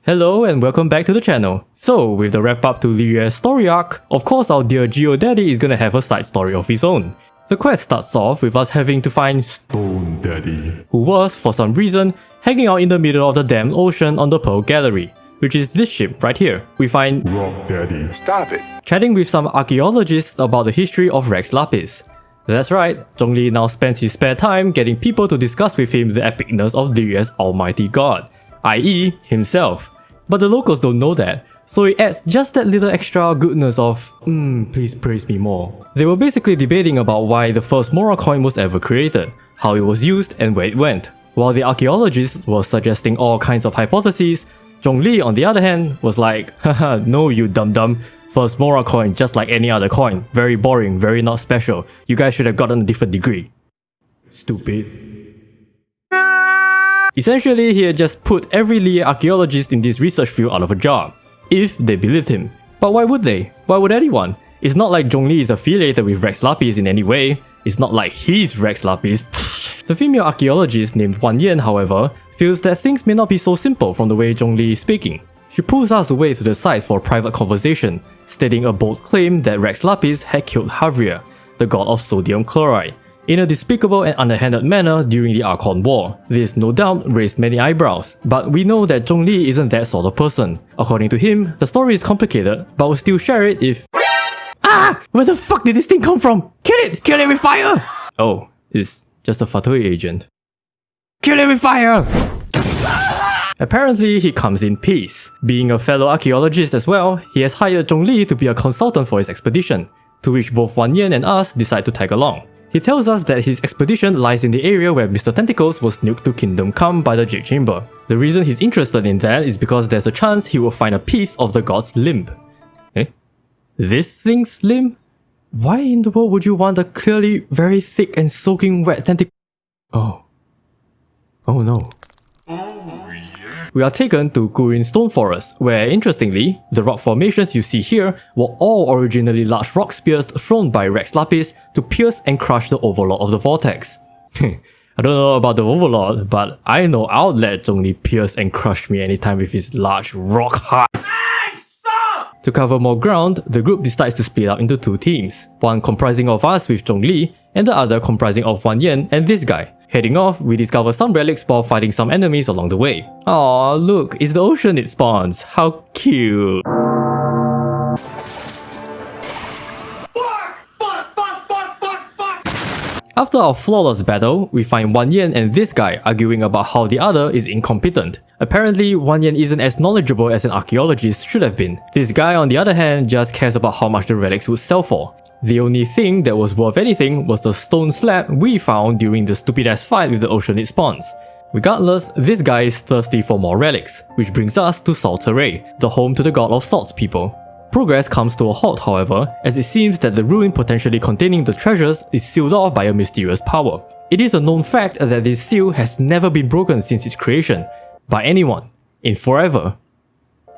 Hello and welcome back to the channel. So, with the wrap up to Liu's story arc, of course our dear Geo Daddy is gonna have a side story of his own. The quest starts off with us having to find Stone Daddy, who was, for some reason, hanging out in the middle of the damn ocean on the Pearl Gallery, which is this ship right here. We find Rock Daddy. Stop it. Chatting with some archaeologists about the history of Rex Lapis. That's right, Zhongli now spends his spare time getting people to discuss with him the epicness of Liu's almighty god, i.e. himself. But the locals don't know that, so it adds just that little extra goodness of, please praise me more. They were basically debating about why the first Mora coin was ever created, how it was used and where it went. While the archaeologists were suggesting all kinds of hypotheses, Zhongli on the other hand was like, haha, no you dum-dum, first Mora coin just like any other coin, very boring, very not special, you guys should have gotten a different degree. Stupid. Essentially, he had just put every Lie archaeologist in this research field out of a job, if they believed him. But why would they? Why would anyone? It's not like Zhongli is affiliated with Rex Lapis in any way. It's not like he's Rex Lapis. The female archaeologist named Wan Yan, however, feels that things may not be so simple from the way Zhongli is speaking. She pulls us away to the side for a private conversation, stating a bold claim that Rex Lapis had killed Havria, the god of sodium chloride, in a despicable and underhanded manner during the Archon War. This no doubt raised many eyebrows, but we know that Zhongli isn't that sort of person. According to him, the story is complicated, but will still share it if... Ah! Where the fuck did this thing come from? Kill it! Kill it with fire! Oh, it's just a Fatui agent. Kill it with fire! Apparently, he comes in peace. Being a fellow archaeologist as well, he has hired Zhongli to be a consultant for his expedition, to which both Wan Yan and us decide to tag along. He tells us that his expedition lies in the area where Mr. Tentacles was nuked to Kingdom Come by the Jade Chamber. The reason he's interested in that is because there's a chance he will find a piece of the god's limb. Eh? This thing's limb? Why in the world would you want a clearly very thick and soaking wet tentacle? Oh. Oh no. We are taken to Gurin Stone Forest, where, interestingly, the rock formations you see here were all originally large rock spears thrown by Rex Lapis to pierce and crush the Overlord of the Vortex. I don't know about the Overlord, but I know I'll let Zhongli pierce and crush me anytime with his large rock heart. Hey, stop! To cover more ground, the group decides to split up into two teams, one comprising of us with Zhongli, and the other comprising of Wan Yan and this guy. Heading off, we discover some relics while fighting some enemies along the way. Aww, look, it's the ocean it spawns. How cute. After our flawless battle, we find Wan Yan and this guy arguing about how the other is incompetent. Apparently, Wan Yan isn't as knowledgeable as an archaeologist should have been. This guy, on the other hand, just cares about how much the relics would sell for. The only thing that was worth anything was the stone slab we found during the stupid ass fight with the ocean it spawns. Regardless, this guy is thirsty for more relics, which brings us to Salteray, the home to the god of salt people. Progress comes to a halt, however, as it seems that the ruin potentially containing the treasures is sealed off by a mysterious power. It is a known fact that this seal has never been broken since its creation, by anyone, in forever.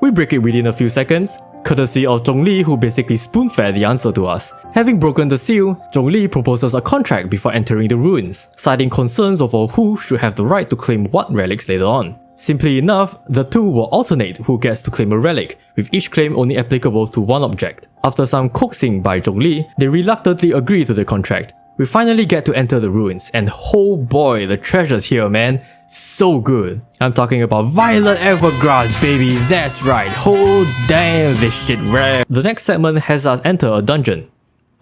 We break it within a few seconds, courtesy of Zhongli, who basically spoon-fed the answer to us. Having broken the seal, Zhongli proposes a contract before entering the ruins, citing concerns over who should have the right to claim what relics later on. Simply enough, the two will alternate who gets to claim a relic, with each claim only applicable to one object. After some coaxing by Zhongli, they reluctantly agree to the contract. We finally get to enter the ruins, and oh boy, the treasures here, man. So good. I'm talking about Violet Evergrass, baby, that's right. Oh damn, this shit rare. The next segment has us enter a dungeon.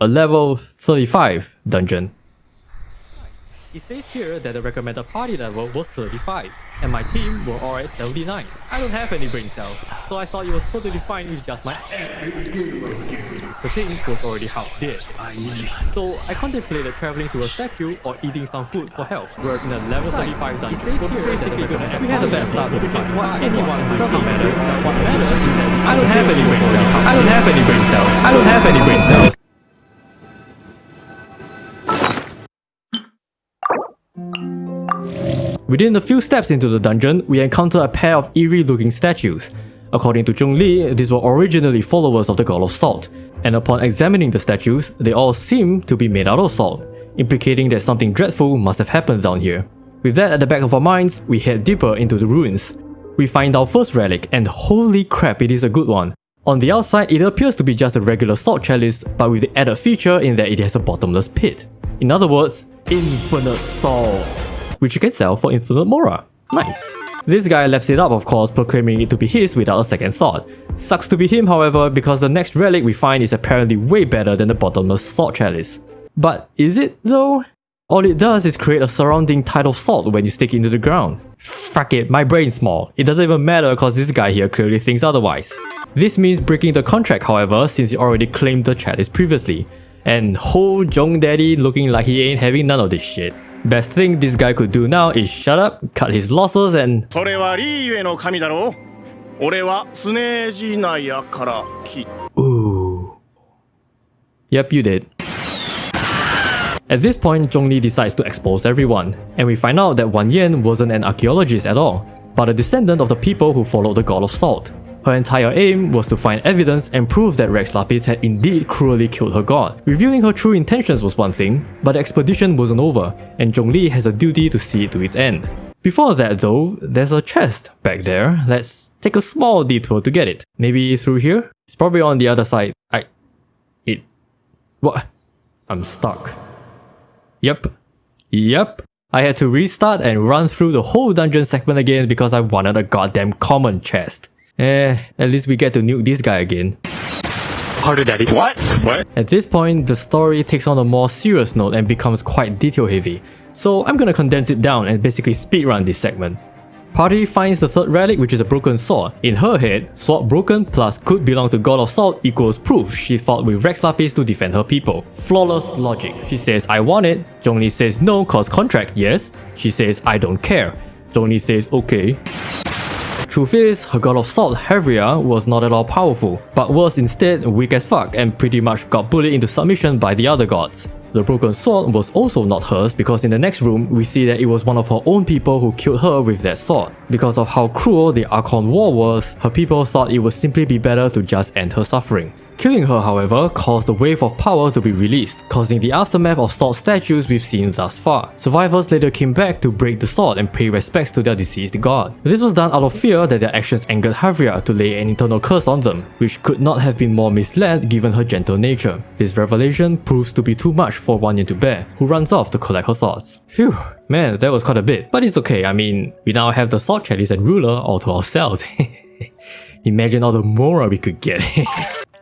A level 35 dungeon. It says here that the recommended party level was 35, and my team were all at 79. I don't have any brain cells, so I thought it was totally fine with just my The thing was already half dead. So I contemplated traveling to a statue or eating some food for health. We're in a level 35 dungeon. It says here basically that we had a bad start to the fight. What anyone doesn't matter. What matters is that I don't have any brain cells. I don't have any brain cells. I don't have any brain cells. Within a few steps into the dungeon, we encounter a pair of eerie-looking statues. According to Zhongli, these were originally followers of the god of salt, and upon examining the statues, they all seem to be made out of salt, implicating that something dreadful must have happened down here. With that at the back of our minds, we head deeper into the ruins. We find our first relic, and holy crap, it is a good one. On the outside, it appears to be just a regular salt chalice, but with the added feature in that it has a bottomless pit. In other words, infinite salt, which you can sell for infinite mora. Nice. This guy laps it up, of course, proclaiming it to be his without a second thought. Sucks to be him, however, because the next relic we find is apparently way better than the bottomless salt chalice. But is it though? All it does is create a surrounding tide of salt when you stick it into the ground. Fuck it, my brain's small. It doesn't even matter cause this guy here clearly thinks otherwise. This means breaking the contract, however, since he already claimed the chalice previously. And ho Zhong Daddy looking like he ain't having none of this shit. Best thing this guy could do now is shut up, cut his losses and... それはリーユエの神だろう。俺はスネージーナやからき。 Ooh. Yep, you did. At this point, Zhongli decides to expose everyone, and we find out that Wan Yan wasn't an archaeologist at all, but a descendant of the people who followed the god of salt. Her entire aim was to find evidence and prove that Rex Lapis had indeed cruelly killed her god. Revealing her true intentions was one thing, but the expedition wasn't over, and Zhongli has a duty to see it to its end. Before that though, there's a chest back there. Let's take a small detour to get it. Maybe through here? It's probably on the other side. What? I'm stuck. Yep. I had to restart and run through the whole dungeon segment again because I wanted a goddamn common chest. At least we get to nuke this guy again. Harder, Daddy. What? At this point, the story takes on a more serious note and becomes quite detail heavy, so I'm gonna condense it down and basically speedrun this segment. Party finds the third relic, which is a broken sword. In her head, sword broken plus could belong to God of Salt equals proof she fought with Rex Lapis to defend her people. Flawless logic. She says, I want it. Zhongli says no cause contract, yes. She says, I don't care. Zhongli says, okay. Truth is, her god of salt, Havria, was not at all powerful, but was instead weak as fuck and pretty much got bullied into submission by the other gods. The broken sword was also not hers because in the next room, we see that it was one of her own people who killed her with that sword. Because of how cruel the Archon War was, her people thought it would simply be better to just end her suffering. Killing her, however, caused a wave of power to be released, causing the aftermath of sword statues we've seen thus far. Survivors later came back to break the sword and pay respects to their deceased god. This was done out of fear that their actions angered Havria to lay an eternal curse on them, which could not have been more misled given her gentle nature. This revelation proves to be too much for Wan Yan to bear, who runs off to collect her thoughts. Phew, man, that was quite a bit. But it's okay, I mean, we now have the sword chalice and ruler all to ourselves. Imagine all the mora we could get.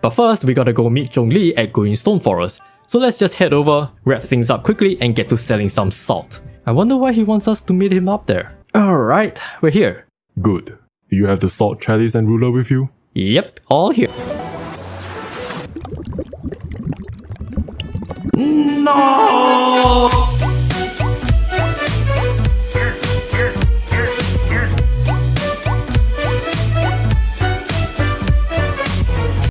But first, we gotta go meet Zhongli at Greenstone Forest. So let's just head over, wrap things up quickly and get to selling some salt. I wonder why he wants us to meet him up there. Alright, we're here. Good. Do you have the salt chalice and ruler with you? Yep, all here. No!